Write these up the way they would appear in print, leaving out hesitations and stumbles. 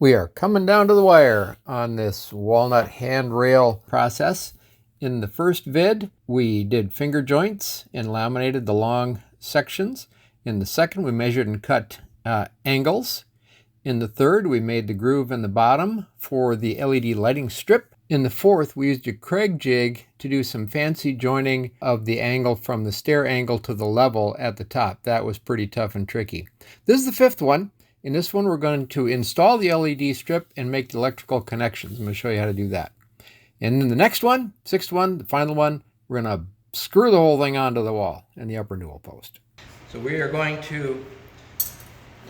We are coming down to the wire on this walnut handrail process. In the first vid, we did finger joints and laminated the long sections. In the second, we measured and cut angles. In the third, we made the groove in the bottom for the LED lighting strip. In the fourth, we used a Kreg jig to do some fancy joining of the angle from the stair angle to the level at the top. That was pretty tough and tricky. This is the fifth one. In this one, we're going to install the LED strip and make the electrical connections. I'm going to show you how to do that. And then the next one, sixth one, the final one, we're going to screw the whole thing onto the wall and the upper newel post. So we are going to,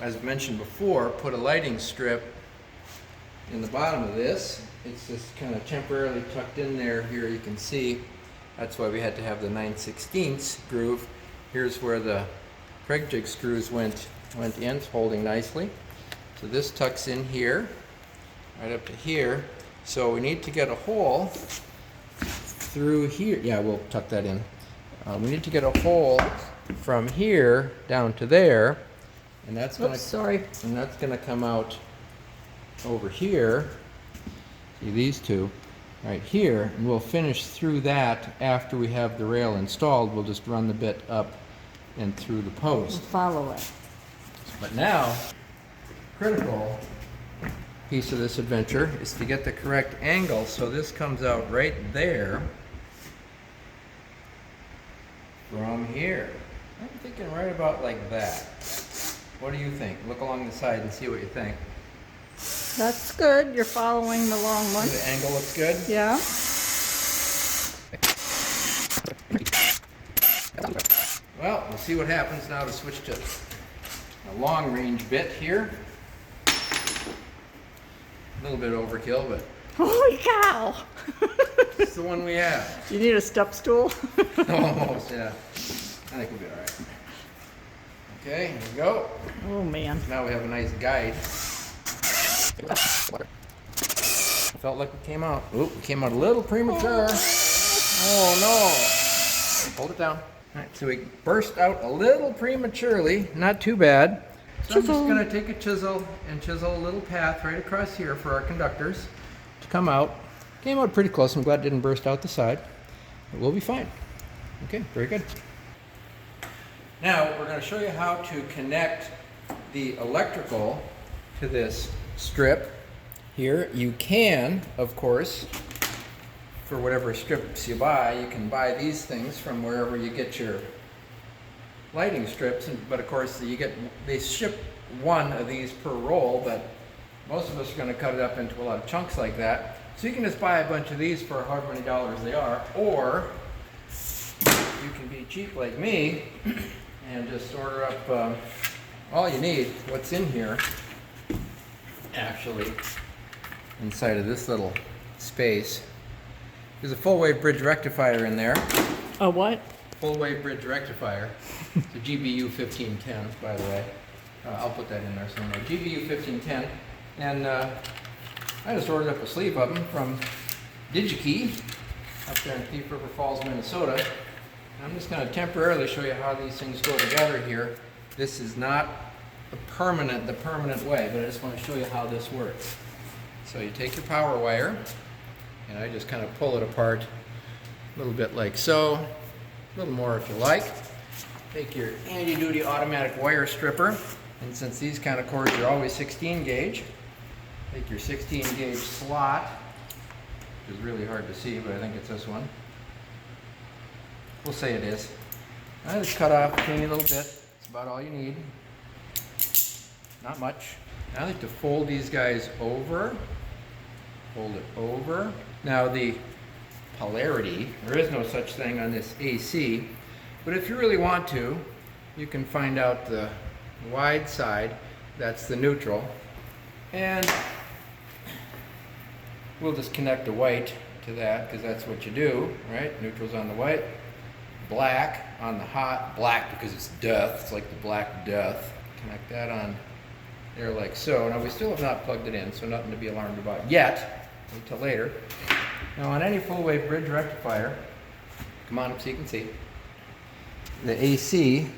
as mentioned before, put a lighting strip in the bottom of this. It's just kind of temporarily tucked in there. Here you can see. That's why we had to have the 9/16 groove. Here's where the Kreg jig screws went in, it's holding nicely. So this tucks in here, right up to here. So we need to get a hole through here. Yeah, we'll tuck that in. We need to get a hole from here down to there, and that's going to come out over here. See these two right here, and we'll finish through that after we have the rail installed. We'll just run the bit up and through the post. Follow it. But now, critical piece of this adventure is to get the correct angle so this comes out right there from here. I'm thinking right about like that. What do you think? Look along the side and see what you think. That's good. You're following the long one. The angle looks good? Yeah. Well, we'll see what happens now to switch to a long range bit here. A little bit overkill, but Holy cow! it's the one we have. You need a step stool? Almost, yeah. I think we'll be all right. Okay, here we go. Oh man. Now we have a nice guide. Felt like we came out. Oop, we came out a little premature. Oh no. Hold it down. All right, so we burst out a little prematurely. Not too bad. So I'm just going to take a chisel and chisel a little path right across here for our conductors to come out. Came out pretty close. I'm glad it didn't burst out the side. But we'll be fine. Okay, very good. Now we're going to show you how to connect the electrical to this strip here. You can, of course, for whatever strips you buy, you can buy these things from wherever you get your lighting strips, but of course they ship one of these per roll, but most of us are going to cut it up into a lot of chunks like that. So you can just buy a bunch of these for however many dollars they are, or you can be cheap like me and just order up all you need. What's in here actually inside of this little space. There's a full-wave bridge rectifier in there. A what? Full-wave bridge rectifier. It's a GBU 1510, by the way. I'll put that in there somewhere. GBU 1510. And I just ordered up a sleeve of them from DigiKey up there in Thief River Falls, Minnesota. And I'm just going to temporarily show you how these things go together here. This is not the permanent way, but I just want to show you how this works. So you take your power wire, and I just kind of pull it apart a little bit like so, a little more if you like. Take your handy-duty automatic wire stripper, and since these kind of cords are always 16 gauge, take your 16 gauge slot, which is really hard to see, but I think it's this one. We'll say it is. I just cut off a teeny little bit. It's about all you need. Not much. Now I like to fold these guys over. Fold it over. Now the polarity, there is no such thing on this AC, but if you really want to, you can find out the wide side, that's the neutral, and we'll just connect the white to that because that's what you do, right? Neutral's on the white, black on the hot, black because it's death, it's like the Black Death. Connect that on there like so. Now we still have not plugged it in, so nothing to be alarmed about yet. Wait till later. Now on any full wave bridge rectifier, come on up so you can see, the AC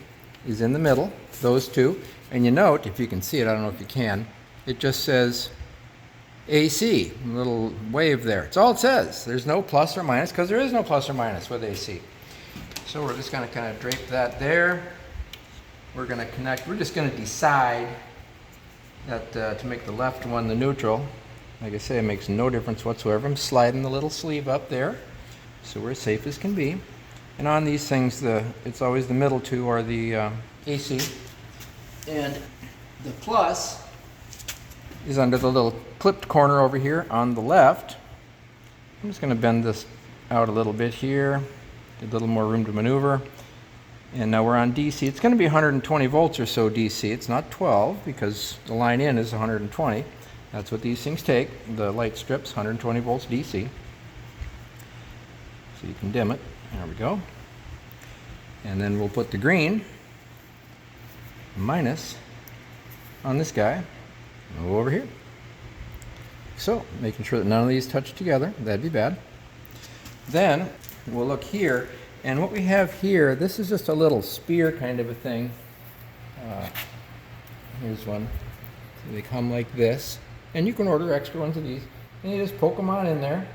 is in the middle, those two, and you note, if you can see it, I don't know if you can, it just says AC, little wave there. It's all it says. There's no plus or minus because there is no plus or minus with AC. So we're just going to kind of drape that there. We're going to connect, we're just going to decide that to make the left one the neutral. Like I say, it makes no difference whatsoever. I'm sliding the little sleeve up there, so we're as safe as can be. And on these things, it's always the middle two are the AC. And the plus is under the little clipped corner over here on the left. I'm just going to bend this out a little bit here, get a little more room to maneuver. And now we're on DC. It's going to be 120 volts or so DC. It's not 12 because the line in is 120. That's what these things take. The light strips, 120 volts DC. So you can dim it. There we go. And then we'll put the green minus on this guy over here. So making sure that none of these touch together. That'd be bad. Then we'll look here. And what we have here, this is just a little spear kind of a thing. Here's one. So they come like this. And you can order extra ones of these. And you just poke them on in there.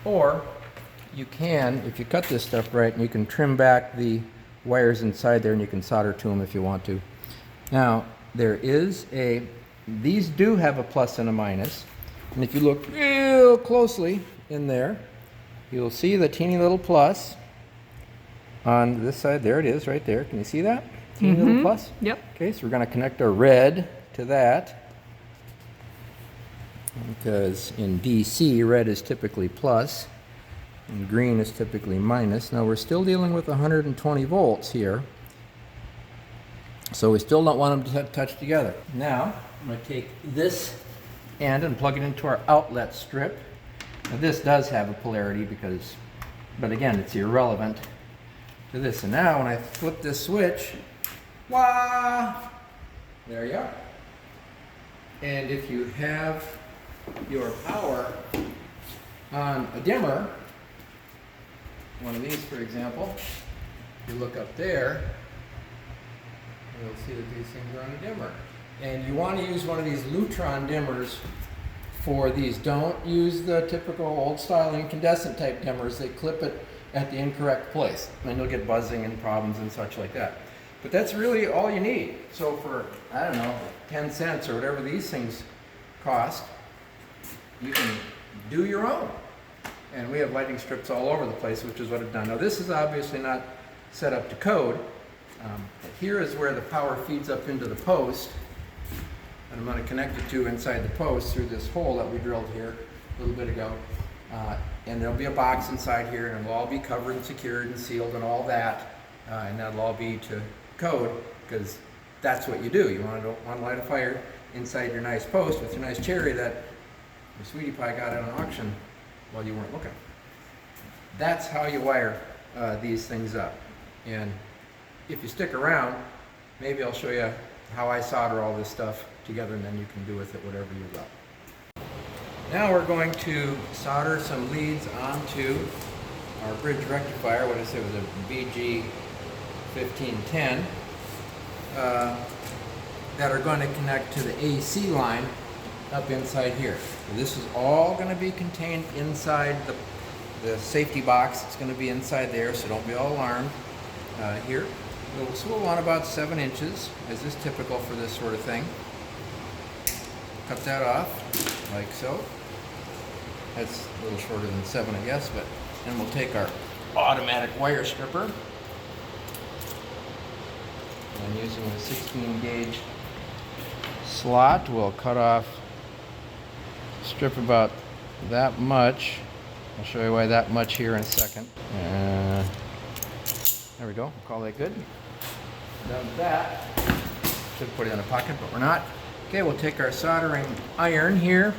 Or you can, if you cut this stuff right, and you can trim back the wires inside there and you can solder to them if you want to. Now, these do have a plus and a minus. And if you look real closely in there, you'll see the teeny little plus on this side. There it is right there. Can you see that? Teeny little plus? Yep. Okay, so we're going to connect our red to that. Because in DC, red is typically plus and green is typically minus. Now we're still dealing with 120 volts here. So we still don't want them to touch together. Now, I'm going to take this end and plug it into our outlet strip. Now this does have a polarity but again, it's irrelevant to this. And now when I flip this switch, wah, there you are. And if you have your power on a dimmer, one of these for example, you look up there, you'll see that these things are on a dimmer. And you want to use one of these Lutron dimmers for these. Don't use the typical old style incandescent type dimmers. They clip it at the incorrect place and you'll get buzzing and problems and such like that. But that's really all you need. So for, I don't know, 10 cents or whatever these things cost, you can do your own. And we have lighting strips all over the place, which is what I've done. Now this is obviously not set up to code. Here is where the power feeds up into the post. And I'm going to connect it to inside the post through this hole that we drilled here a little bit ago. And there'll be a box inside here and it'll all be covered and secured and sealed and all that. And that'll all be to code because that's what you do. You want to light a fire inside your nice post with your nice cherry that your sweetie pie got at an auction while you weren't looking. That's how you wire these things up. And if you stick around, maybe I'll show you how I solder all this stuff together and then you can do with it whatever you got. Now we're going to solder some leads onto our bridge rectifier. What I said was a BG 1510 that are going to connect to the AC line up inside here. So this is all going to be contained inside the safety box. It's going to be inside there, so don't be all alarmed here. So we'll want about 7 inches, as is typical for this sort of thing. Cut that off, like so. That's a little shorter than 7, I guess, but then we'll take our automatic wire stripper and using a 16 gauge slot, we'll cut off, strip about that much. I'll show you why that much here in a second. There we go, we'll call that good. Done with that. Should put it in a pocket, but we're not. Okay, we'll take our soldering iron here.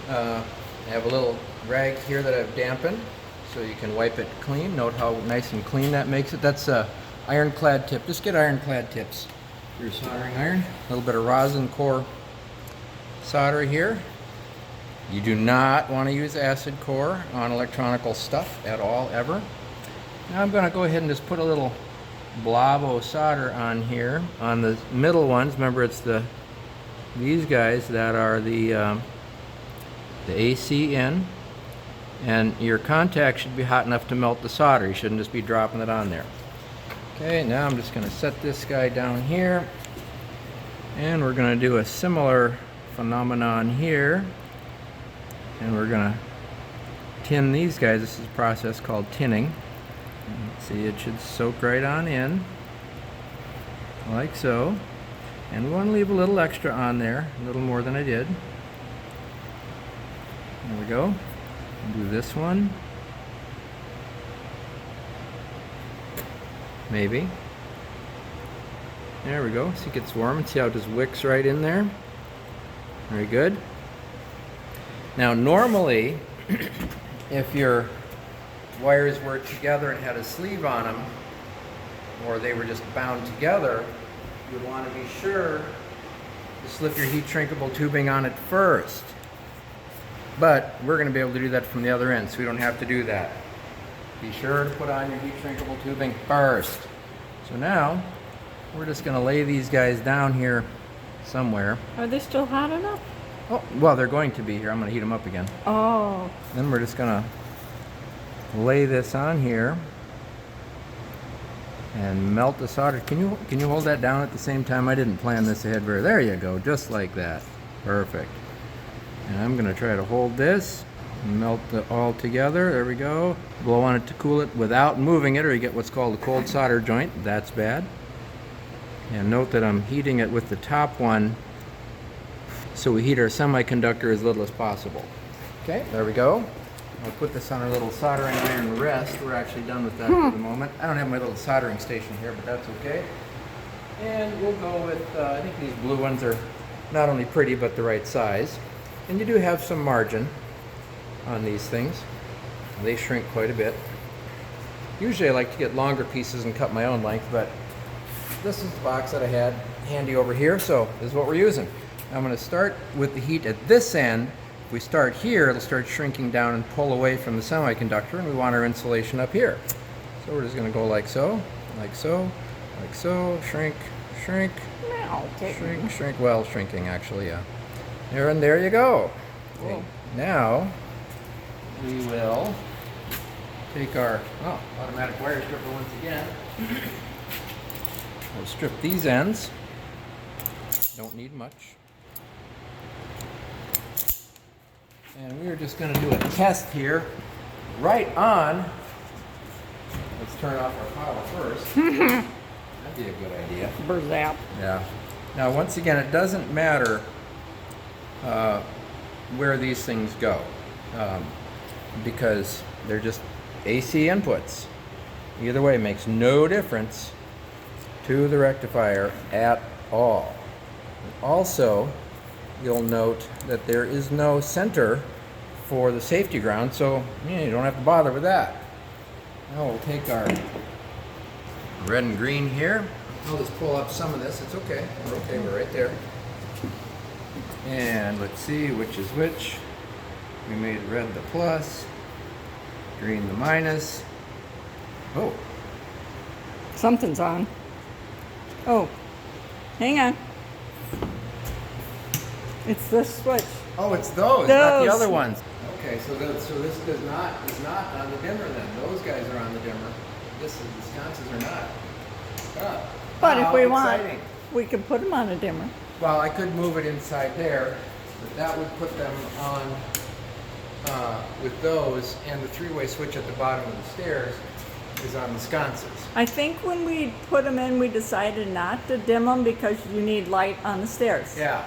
I have a little rag here that I've dampened so you can wipe it clean. Note how nice and clean that makes it. That's a ironclad tip. Just get ironclad tips for your soldering iron. A little bit of rosin core solder here. You do not want to use acid core on electronical stuff at all, ever. Now I'm going to go ahead and just put a little blob of solder on here on the middle ones. Remember, it's the these guys that are the AC in, and your contact should be hot enough to melt the solder. You shouldn't just be dropping it on there. Okay, now I'm just going to set this guy down here, and we're going to do a similar phenomenon here, and we're going to tin these guys. This is a process called tinning. See, it should soak right on in, like so. And we want to leave a little extra on there, a little more than I did. There we go. Do this one. Maybe. There we go. See, it gets warm, and see how it just wicks right in there. Very good. Now, normally, if your wires were together and had a sleeve on them, or they were just bound together, you would want to be sure to slip your heat shrinkable tubing on it first. But we're going to be able to do that from the other end, so we don't have to do that. Be sure to put on your heat shrinkable tubing first. So now, we're just going to lay these guys down here somewhere. Are they still hot enough? Oh, well, they're going to be here. I'm going to heat them up again. Oh. Then we're just going to lay this on here and melt the solder. Can you hold that down at the same time? I didn't plan this ahead very. There you go, just like that. Perfect. And I'm going to try to hold this, melt it all together. There we go. Blow on it to cool it without moving it, or you get what's called a cold solder joint. That's bad. And note that I'm heating it with the top one, so we heat our semiconductor as little as possible. Okay, there we go. I'll put this on our little soldering iron rest. We're actually done with that for the moment. I don't have my little soldering station here, but that's okay. And we'll go with, I think these blue ones are not only pretty, but the right size. And you do have some margin on these things. They shrink quite a bit. Usually I like to get longer pieces and cut my own length, but this is the box that I had handy over here, so this is what we're using. I'm going to start with the heat at this end. If we start here, it'll start shrinking down and pull away from the semiconductor, and we want our insulation up here. So we're just going to go like so, like so, like so, shrink, shrink, shrink, shrink, well, shrinking actually, yeah. There, and there you go. Okay. Now, we will take our automatic wire stripper once again. We'll strip these ends. Don't need much. And we are just going to do a test here, right on. Let's turn off our power first. That'd be a good idea. Berzap. Yeah. Now, once again, it doesn't matter where these things go, because they're just AC inputs. Either way, it makes no difference to the rectifier at all. Also, you'll note that there is no center for the safety ground, so you don't have to bother with that. Now we'll take our red and green here. I'll just pull up some of this. It's okay. We're okay. We're right there. And let's see which is which. We made red the plus, green the minus. Oh. Something's on. Oh, hang on. It's this switch. Oh, it's those, not the other ones. Okay, so this is not on the dimmer then. Those guys are on the dimmer. The sconces are not. But if we want, we could put them on a dimmer. Well, I could move it inside there, but that would put them on with those, and the three-way switch at the bottom of the stairs is on the sconces. I think when we put them in, we decided not to dim them because you need light on the stairs. Yeah.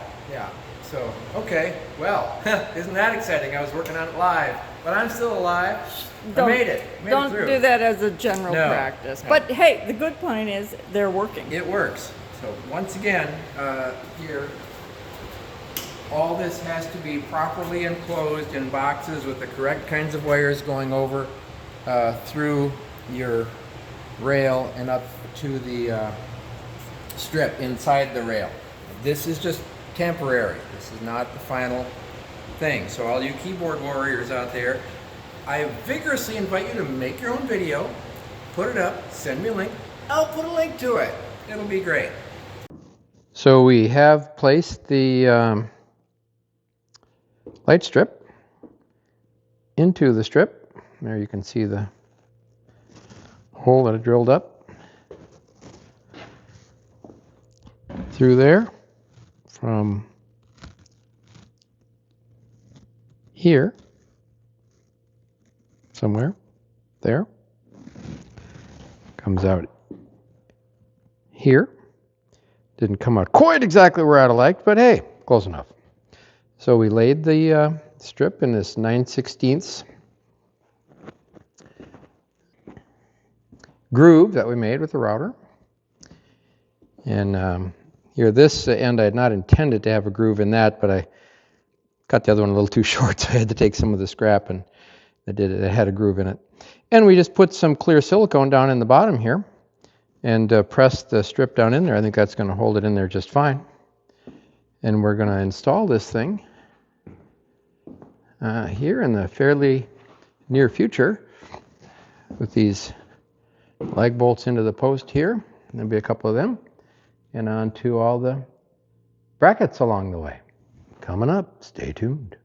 So, okay, well, isn't that exciting? I was working on it live, but I'm still alive. I made it. Don't do that as a general practice. No. But hey, the good point is they're working. It works. So once again, here, all this has to be properly enclosed in boxes with the correct kinds of wires going over through your rail and up to the strip inside the rail. This is just temporary. This is not the final thing. So all you keyboard warriors out there, I vigorously invite you to make your own video, put it up, send me a link. I'll put a link to it. It'll be great. So we have placed the light strip into the strip. There you can see the hole that I drilled up through there from here, somewhere there, comes out here. Didn't come out quite exactly where I'd have liked, but hey, close enough. So we laid the strip in this 9/16 groove that we made with the router. And here, this end, I had not intended to have a groove in that, but I cut the other one a little too short, so I had to take some of the scrap, and it had a groove in it. And we just put some clear silicone down in the bottom here and press the strip down in there. I think that's going to hold it in there just fine. And we're going to install this thing here in the fairly near future with these lag bolts into the post here. There'll be a couple of them, and onto all the brackets along the way. Coming up, stay tuned.